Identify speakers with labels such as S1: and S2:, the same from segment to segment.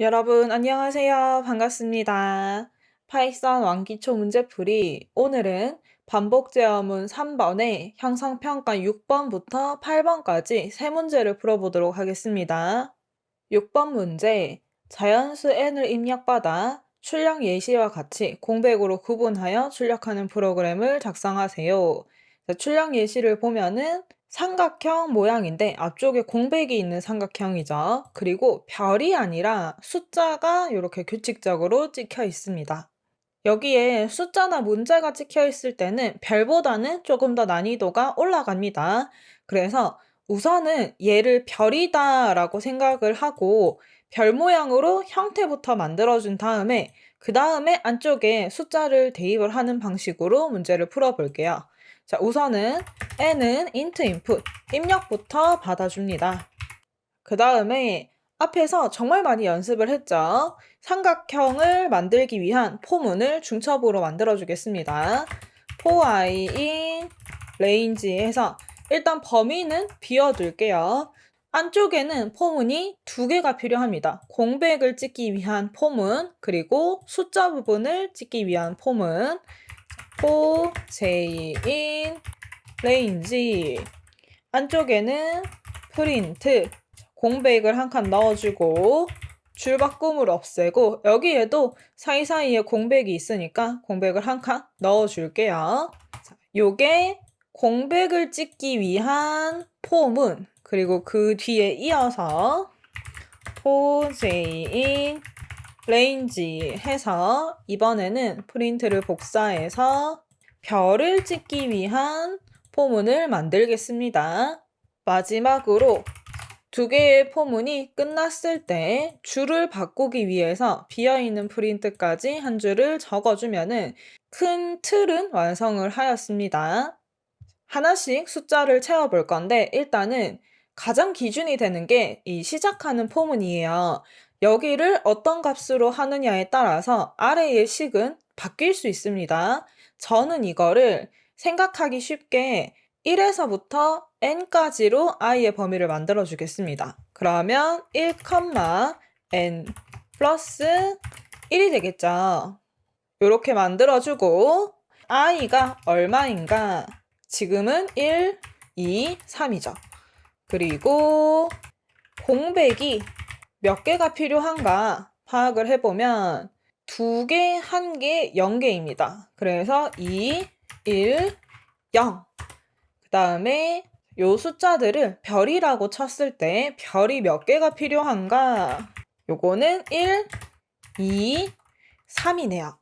S1: 여러분, 안녕하세요. 반갑습니다. 파이썬 왕기초 문제풀이. 오늘은 반복 제어문 3번에 형성평가 6번부터 8번까지 세 문제를 풀어보도록 하겠습니다. 6번 문제. 자연수 n을 입력받아 출력 예시와 같이 공백으로 구분하여 출력하는 프로그램을 작성하세요. 출력 예시를 보면은 삼각형 모양인데 앞쪽에 공백이 있는 삼각형이죠. 그리고 별이 아니라 숫자가 이렇게 규칙적으로 찍혀 있습니다. 여기에 숫자나 문제가 찍혀 있을 때는 별보다는 조금 더 난이도가 올라갑니다. 그래서 우선은 얘를 별이다 라고 생각을 하고 별 모양으로 형태부터 만들어준 다음에 그 다음에 안쪽에 숫자를 대입을 하는 방식으로 문제를 풀어볼게요. 자, 우선은 n은 int input, 입력부터 받아줍니다. 그 다음에 앞에서 정말 많이 연습을 했죠. 삼각형을 만들기 위한 포문을 중첩으로 만들어주겠습니다. for i in range 해서 일단 범위는 비워둘게요. 안쪽에는 포문이 2개가 필요합니다. 공백을 찍기 위한 포문, 그리고 숫자 부분을 찍기 위한 포문. for j in range 안쪽에는 print 공백을 한 칸 넣어주고 줄바꿈을 없애고 여기에도 사이사이에 공백이 있으니까 공백을 한 칸 넣어줄게요. 자, 요게 공백을 찍기 위한 포문, 그리고 그 뒤에 이어서 for j in range 해서 이번에는 프린트를 복사해서 별을 찍기 위한 포문을 만들겠습니다. 마지막으로 2개의 포문이 끝났을 때 줄을 바꾸기 위해서 비어있는 프린트까지 한 줄을 적어주면은 큰 틀은 완성을 하였습니다. 하나씩 숫자를 채워볼 건데 일단은 가장 기준이 되는 게 이 시작하는 포문이에요. 여기를 어떤 값으로 하느냐에 따라서 아래의 식은 바뀔 수 있습니다. 저는 이거를 생각하기 쉽게 1에서부터 n까지로 i의 범위를 만들어 주겠습니다. 그러면 1, n 플러스 1이 되겠죠. 이렇게 만들어주고 i가 얼마인가? 지금은 1, 2, 3이죠. 그리고 공백이 몇 개가 필요한가 파악을 해보면 2개, 1개, 0개입니다. 그래서 2, 1, 0. 그 다음에 요 숫자들을 별이라고 쳤을 때 별이 몇 개가 필요한가? 요거는 1, 2, 3이네요.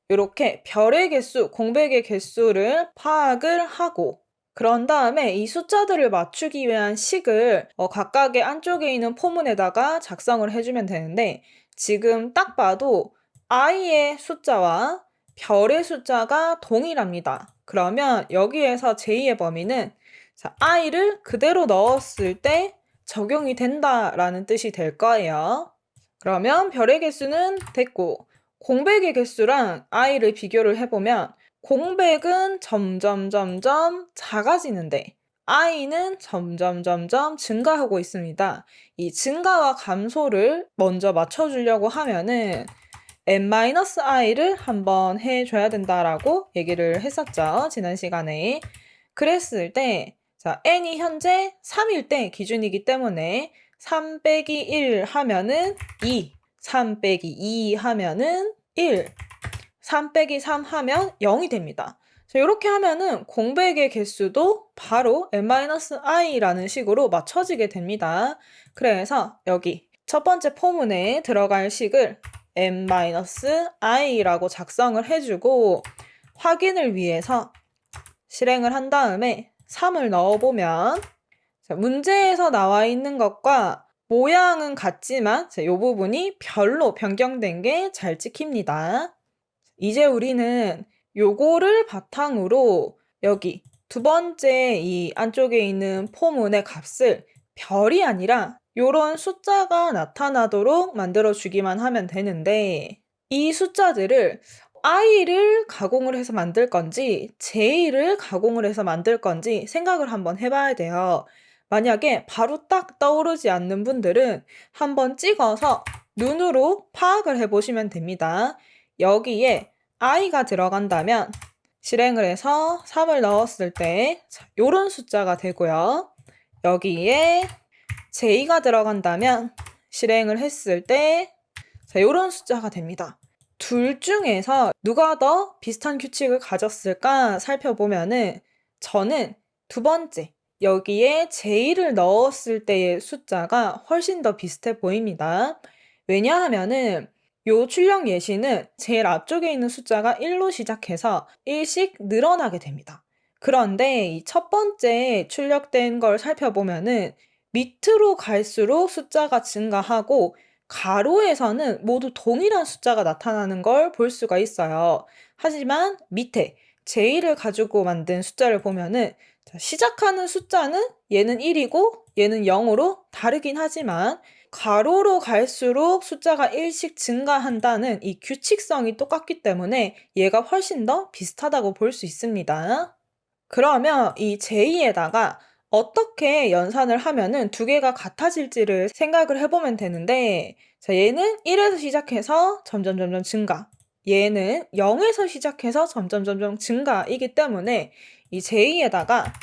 S1: 이렇게 별의 개수, 공백의 개수를 파악을 하고 그런 다음에 이 숫자들을 맞추기 위한 식을 각각의 안쪽에 있는 포문에다가 작성을 해주면 되는데 지금 딱 봐도 i의 숫자와 별의 숫자가 동일합니다. 그러면 여기에서 j 의 범위는 i를 그대로 넣었을 때 적용이 된다라는 뜻이 될 거예요. 그러면 별의 개수는 됐고 공백의 개수랑 i를 비교를 해보면 공백은 점점 작아지는데 i는 점점 증가하고 있습니다. 이 증가와 감소를 먼저 맞춰주려고 하면은 n-i를 한번 해줘야 된다라고 얘기를 했었죠. 지난 시간에. 그랬을 때 n이 현재 3일 때 기준이기 때문에 3 빼기 1 하면은 2, 3 빼기 2 하면은 1, 3 빼기 3 하면 0이 됩니다. 이렇게 하면은 공백의 개수도 바로 n-i라는 식으로 맞춰지게 됩니다. 그래서 여기 첫 번째 포문에 들어갈 식을 n-i라고 작성을 해주고 확인을 위해서 실행을 한 다음에 3을 넣어보면 문제에서 나와 있는 것과 모양은 같지만 이 부분이 별로 변경된 게 잘 찍힙니다. 이제 우리는 요거를 바탕으로 여기 두 번째 이 안쪽에 있는 포문의 값을 별이 아니라 요런 숫자가 나타나도록 만들어주기만 하면 되는데 이 숫자들을 i를 가공을 해서 만들 건지 j를 가공을 해서 만들 건지 생각을 한번 해봐야 돼요. 만약에 바로 딱 떠오르지 않는 분들은 한번 찍어서 눈으로 파악을 해보시면 됩니다. 여기에 i가 들어간다면 실행을 해서 3을 넣었을 때 이런 숫자가 되고요. 여기에 j가 들어간다면 실행을 했을 때 이런 숫자가 됩니다. 둘 중에서 누가 더 비슷한 규칙을 가졌을까 살펴보면은 저는 두 번째, 여기에 j를 넣었을 때의 숫자가 훨씬 더 비슷해 보입니다. 왜냐하면은 요 출력 예시는 제일 앞쪽에 있는 숫자가 1로 시작해서 1씩 늘어나게 됩니다. 그런데 이 첫 번째 출력된 걸 살펴보면은 밑으로 갈수록 숫자가 증가하고 가로에서는 모두 동일한 숫자가 나타나는 걸 볼 수가 있어요. 하지만 밑에 j를 가지고 만든 숫자를 보면은 시작하는 숫자는 얘는 1이고 얘는 0으로 다르긴 하지만 가로로 갈수록 숫자가 1씩 증가한다는 이 규칙성이 똑같기 때문에 얘가 훨씬 더 비슷하다고 볼 수 있습니다. 그러면 이 j에다가 어떻게 연산을 하면은 두 개가 같아질지를 생각을 해보면 되는데, 자, 얘는 1에서 시작해서 점점 증가. 얘는 0에서 시작해서 점점 증가이기 때문에 이 j에다가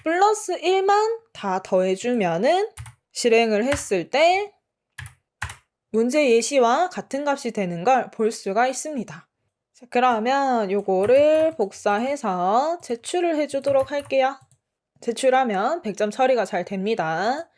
S1: 플러스 1만 다 더해주면은 실행을 했을 때 문제 예시와 같은 값이 되는 걸 볼 수가 있습니다. 자, 그러면 요거를 복사해서 제출을 해주도록 할게요. 제출하면 100점 처리가 잘 됩니다.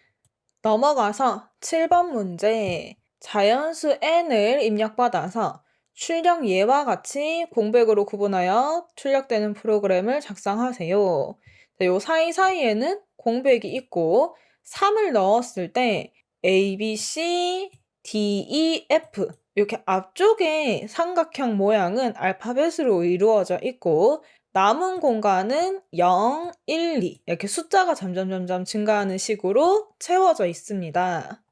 S1: 넘어가서 7번 문제. 자연수 n을 입력받아서 출력 예와 같이 공백으로 구분하여 출력되는 프로그램을 작성하세요. 요 사이사이에는 공백이 있고 3을 넣었을 때 A, B, C, D, E, F 이렇게 앞쪽에 삼각형 모양은 알파벳으로 이루어져 있고 남은 공간은 0, 1, 2 이렇게 숫자가 점점 증가하는 식으로 채워져 있습니다.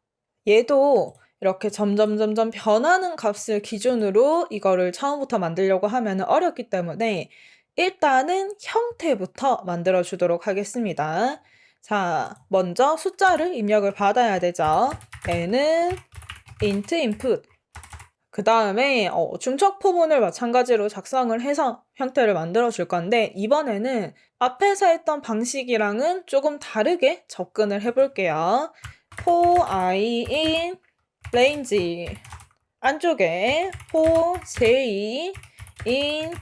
S1: 얘도 이렇게 점점 변하는 값을 기준으로 이거를 처음부터 만들려고 하면 어렵기 때문에 일단은 형태부터 만들어 주도록 하겠습니다. 자, 먼저 숫자를 입력을 받아야 되죠. n은 int input. 그 다음에 중첩 포문을 마찬가지로 작성을 해서 형태를 만들어 줄 건데 이번에는 앞에서 했던 방식이랑은 조금 다르게 접근을 해볼게요. for i in range 안쪽에 for j in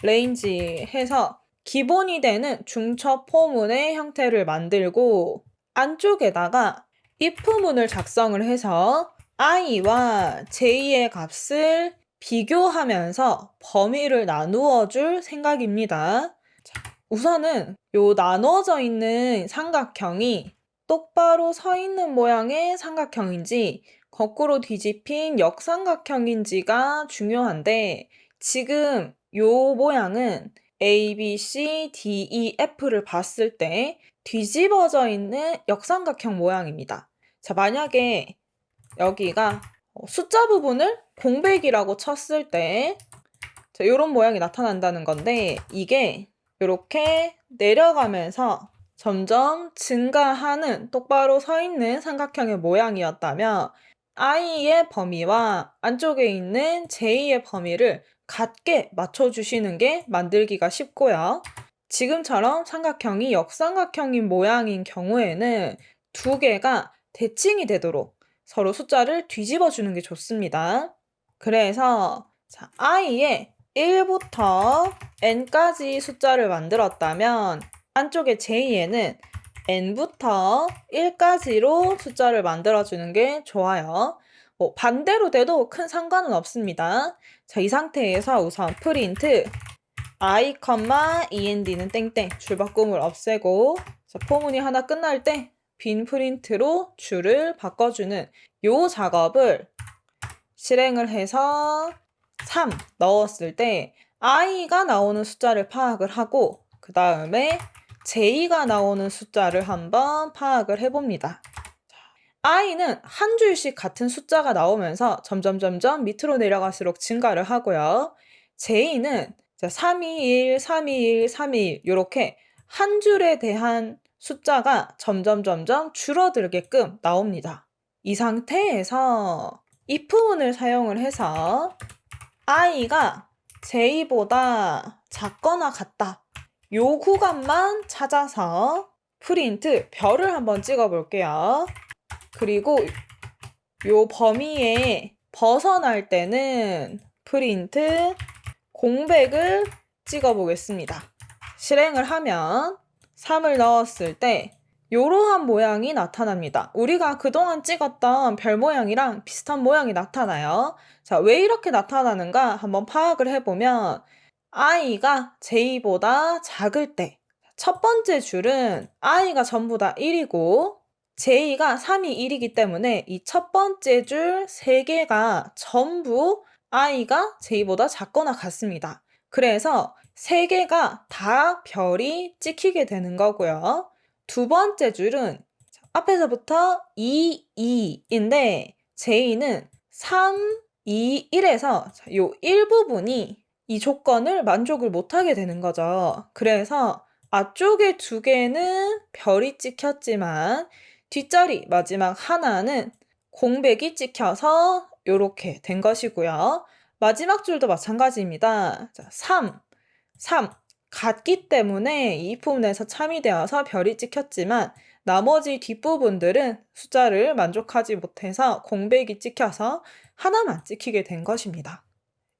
S1: range 해서 기본이 되는 중첩 포문의 형태를 만들고 안쪽에다가 if문을 작성을 해서 i와 j의 값을 비교하면서 범위를 나누어 줄 생각입니다. 자, 우선은 요 나누어져 있는 삼각형이 똑바로 서 있는 모양의 삼각형인지 거꾸로 뒤집힌 역삼각형인지가 중요한데 지금 요 모양은 A, B, C, D, E, F를 봤을 때 뒤집어져 있는 역삼각형 모양입니다. 자, 만약에 여기가 숫자 부분을 공백이라고 쳤을 때 이런 모양이 나타난다는 건데 이게 이렇게 내려가면서 점점 증가하는 똑바로 서 있는 삼각형의 모양이었다면 i의 범위와 안쪽에 있는 j의 범위를 같게 맞춰주시는 게 만들기가 쉽고요. 지금처럼 삼각형이 역삼각형인 모양인 경우에는 두 개가 대칭이 되도록 서로 숫자를 뒤집어 주는 게 좋습니다. 그래서 자, i의 1부터 n까지 숫자를 만들었다면 안쪽에 j에는 n부터 1까지로 숫자를 만들어주는 게 좋아요. 반대로 돼도 큰 상관은 없습니다. 자, 이 상태에서 우선 프린트 i, end는 땡땡 줄바꿈을 없애고 자, 포문이 하나 끝날 때 빈 프린트로 줄을 바꿔주는 요 작업을 실행을 해서 3 넣었을 때 i가 나오는 숫자를 파악을 하고 그 다음에 j가 나오는 숫자를 한번 파악을 해봅니다. i는 한 줄씩 같은 숫자가 나오면서 점점 밑으로 내려갈수록 증가를 하고요. j는 321, 321, 321 이렇게 한 줄에 대한 숫자가 점점 줄어들게끔 나옵니다. 이 상태에서 if문을 사용을 해서 i가 j보다 작거나 같다. 요 구간만 찾아서 프린트 별을 한번 찍어 볼게요. 그리고 요 범위에 벗어날 때는 프린트 공백을 찍어 보겠습니다. 실행을 하면 3을 넣었을 때 이러한 모양이 나타납니다. 우리가 그동안 찍었던 별 모양이랑 비슷한 모양이 나타나요. 자, 왜 이렇게 나타나는가 한번 파악을 해보면 i가 j보다 작을 때 첫 번째 줄은 i가 전부 다 1이고 j가 3이 1이기 때문에 이 첫 번째 줄 3개가 전부 i가 j보다 작거나 같습니다. 그래서 3개가 다 별이 찍히게 되는 거고요. 두 번째 줄은 앞에서부터 2, 2인데 j는 3, 2, 1에서 이 일부분이 이 조건을 만족을 못하게 되는 거죠. 그래서 앞쪽에 2개는 별이 찍혔지만 뒷자리 마지막 하나는 공백이 찍혀서 이렇게 된 것이고요. 마지막 줄도 마찬가지입니다. 자, 3 같기 때문에 이 if문에서 참이 되어서 별이 찍혔지만 나머지 뒷부분들은 숫자를 만족하지 못해서 공백이 찍혀서 하나만 찍히게 된 것입니다.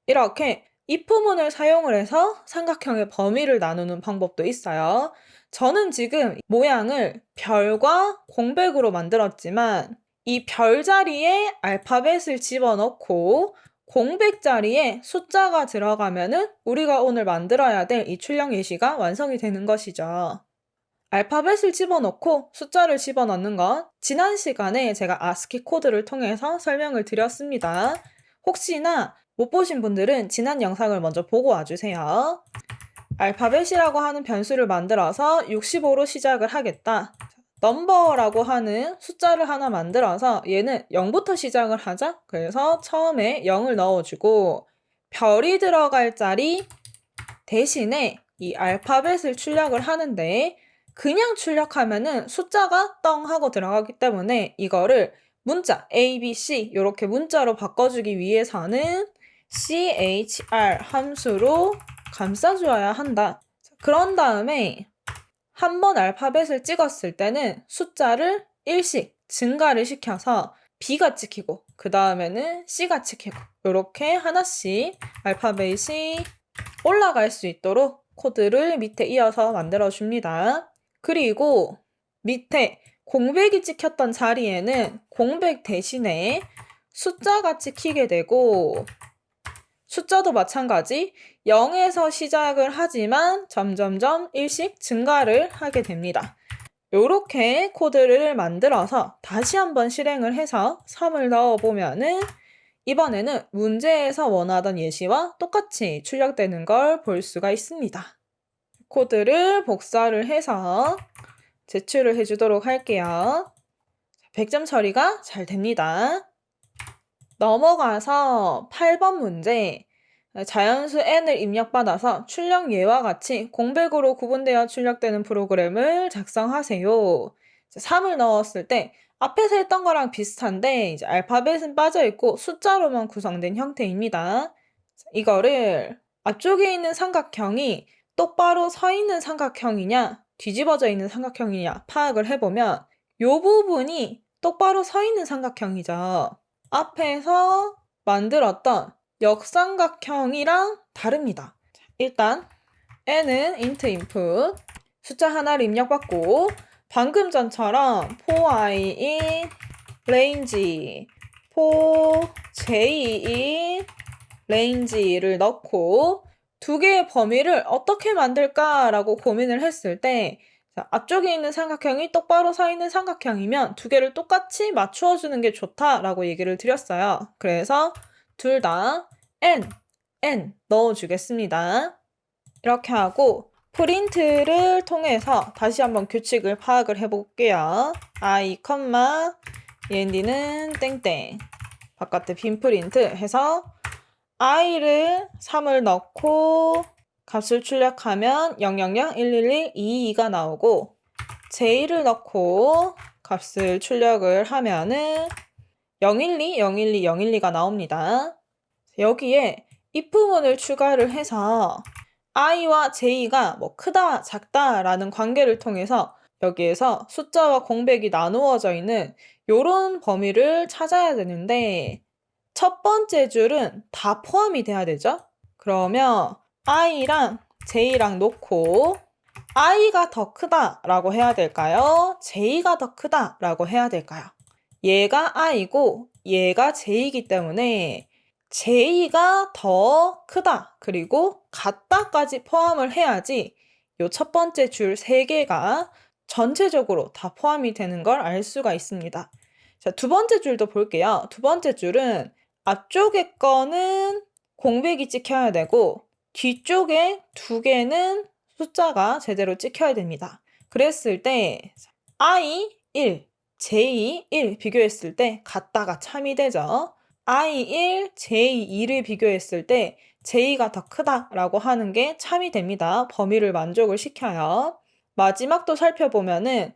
S1: 이렇게 if문을 사용을 해서 삼각형의 범위를 나누는 방법도 있어요. 저는 지금 모양을 별과 공백으로 만들었지만 이 별 자리에 알파벳을 집어넣고 공백 자리에 숫자가 들어가면은 우리가 오늘 만들어야 될 이 출력 예시가 완성이 되는 것이죠. 알파벳을 집어넣고 숫자를 집어넣는 건 지난 시간에 제가 아스키 코드를 통해서 설명을 드렸습니다. 혹시나 못 보신 분들은 지난 영상을 먼저 보고 와주세요. 알파벳이라고 하는 변수를 만들어서 65로 시작을 하겠다. 넘버라고 하는 숫자를 하나 만들어서 얘는 0부터 시작을 하자. 그래서 처음에 0을 넣어주고 별이 들어갈 자리 대신에 이 알파벳을 출력을 하는데 그냥 출력하면은 숫자가 떵 하고 들어가기 때문에 이거를 문자 A, B, C 이렇게 문자로 바꿔주기 위해서는 CHR 함수로 감싸주어야 한다. 그런 다음에 한 번 알파벳을 찍었을 때는 숫자를 1씩 증가를 시켜서 B가 찍히고 그 다음에는 C가 찍히고 이렇게 하나씩 알파벳이 올라갈 수 있도록 코드를 밑에 이어서 만들어줍니다. 그리고 밑에 공백이 찍혔던 자리에는 공백 대신에 숫자가 찍히게 되고 숫자도 마찬가지 0에서 시작을 하지만 점점점 1씩 증가를 하게 됩니다. 이렇게 코드를 만들어서 다시 한번 실행을 해서 3을 넣어보면은 이번에는 문제에서 원하던 예시와 똑같이 출력되는 걸 볼 수가 있습니다. 코드를 복사를 해서 제출을 해주도록 할게요. 100점 처리가 잘 됩니다. 넘어가서 8번 문제. 자연수 n을 입력받아서 출력 예와 같이 공백으로 구분되어 출력되는 프로그램을 작성하세요. 3을 넣었을 때 앞에서 했던 거랑 비슷한데 이제 알파벳은 빠져있고 숫자로만 구성된 형태입니다. 이거를 앞쪽에 있는 삼각형이 똑바로 서 있는 삼각형이냐 뒤집어져 있는 삼각형이냐 파악을 해보면 이 부분이 똑바로 서 있는 삼각형이죠. 앞에서 만들었던 역삼각형이랑 다릅니다. 일단 n은 int input 숫자 하나를 입력받고 방금 전처럼 for i in range for j in range를 넣고 두 개의 범위를 어떻게 만들까라고 고민을 했을 때 앞쪽에 있는 삼각형이 똑바로 서 있는 삼각형이면 두 개를 똑같이 맞추어 주는 게 좋다라고 얘기를 드렸어요. 그래서 둘 다 n 넣어주겠습니다. 이렇게 하고 프린트를 통해서 다시 한번 규칙을 파악을 해볼게요. i, end는 땡땡 바깥에 빈 프린트 해서 i를 3을 넣고 값을 출력하면 0001112가 나오고 j를 넣고 값을 출력을 하면은 012, 012, 012가 나옵니다. 여기에 if문을 추가를 해서 i와 j가 뭐 크다, 작다 라는 관계를 통해서 여기에서 숫자와 공백이 나누어져 있는 요런 범위를 찾아야 되는데 첫 번째 줄은 다 포함이 돼야 되죠? 그러면 i랑 j랑 놓고 i가 더 크다라고 해야 될까요? j가 더 크다라고 해야 될까요? 얘가 i고 얘가 j이기 때문에 j가 더 크다 그리고 같다까지 포함을 해야지 요 첫 번째 줄 3개가 전체적으로 다 포함이 되는 걸 알 수가 있습니다. 자, 두 번째 줄도 볼게요. 두 번째 줄은 앞쪽에 거는 공백이 찍혀야 되고 뒤쪽에 2개는 숫자가 제대로 찍혀야 됩니다. 그랬을 때 i 1, j 1 비교했을 때 같다가 참이 되죠. i 1, j 2를 비교했을 때 j가 더 크다라고 하는 게 참이 됩니다. 범위를 만족을 시켜요. 마지막도 살펴보면은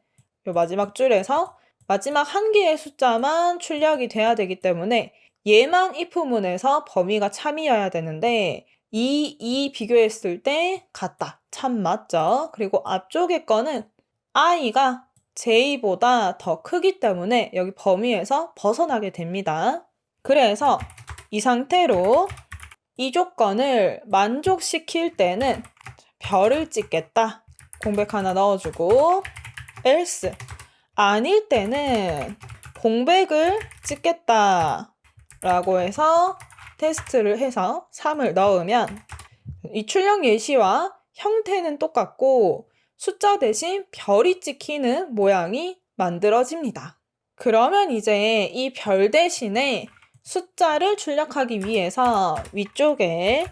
S1: 요 마지막 줄에서 마지막 한 개의 숫자만 출력이 돼야 되기 때문에 얘만 if문에서 범위가 참이어야 되는데 2 비교했을 때 같다. 참 맞죠? 그리고 앞쪽에 거는 i가 j보다 더 크기 때문에 여기 범위에서 벗어나게 됩니다. 그래서 이 상태로 이 조건을 만족시킬 때는 별을 찍겠다. 공백 하나 넣어주고 else 아닐 때는 공백을 찍겠다 라고 해서 테스트를 해서 3을 넣으면 이 출력 예시와 형태는 똑같고 숫자 대신 별이 찍히는 모양이 만들어집니다. 그러면 이제 이 별 대신에 숫자를 출력하기 위해서 위쪽에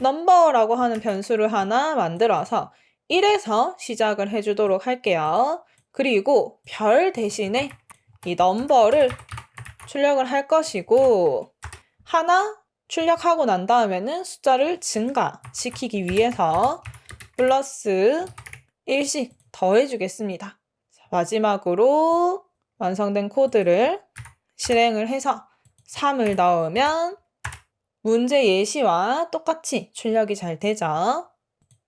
S1: 넘버라고 하는 변수를 하나 만들어서 1에서 시작을 해주도록 할게요. 그리고 별 대신에 이 넘버를 출력을 할 것이고 하나 출력하고 난 다음에는 숫자를 증가시키기 위해서 플러스 1씩 더해주겠습니다. 마지막으로 완성된 코드를 실행을 해서 3을 넣으면 문제 예시와 똑같이 출력이 잘 되죠.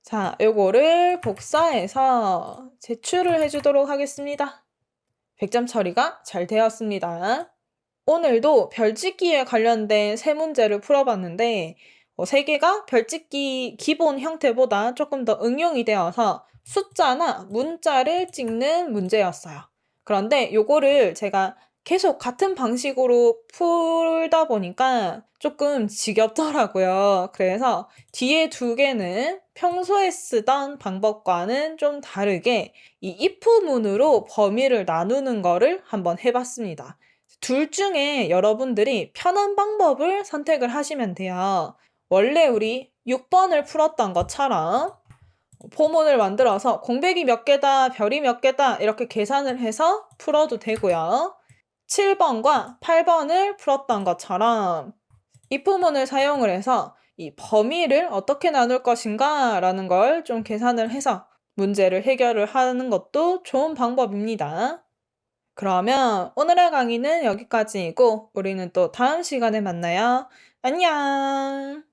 S1: 자, 요거를 복사해서 제출을 해주도록 하겠습니다. 100점 처리가 잘 되었습니다. 오늘도 별짓기에 관련된 3문제를 풀어봤는데 3개가 별짓기 기본 형태보다 조금 더 응용이 되어서 숫자나 문자를 찍는 문제였어요. 그런데 요거를 제가 계속 같은 방식으로 풀다 보니까 조금 지겹더라고요. 그래서 뒤에 2개는 평소에 쓰던 방법과는 좀 다르게 이 if문으로 범위를 나누는 거를 한번 해봤습니다. 둘 중에 여러분들이 편한 방법을 선택을 하시면 돼요. 원래 우리 6번을 풀었던 것처럼 포문을 만들어서 공백이 몇 개다, 별이 몇 개다 이렇게 계산을 해서 풀어도 되고요. 7번과 8번을 풀었던 것처럼 if문을 사용을 해서 이 범위를 어떻게 나눌 것인가 라는 걸 좀 계산을 해서 문제를 해결을 하는 것도 좋은 방법입니다. 그러면 오늘의 강의는 여기까지이고 우리는 또 다음 시간에 만나요. 안녕!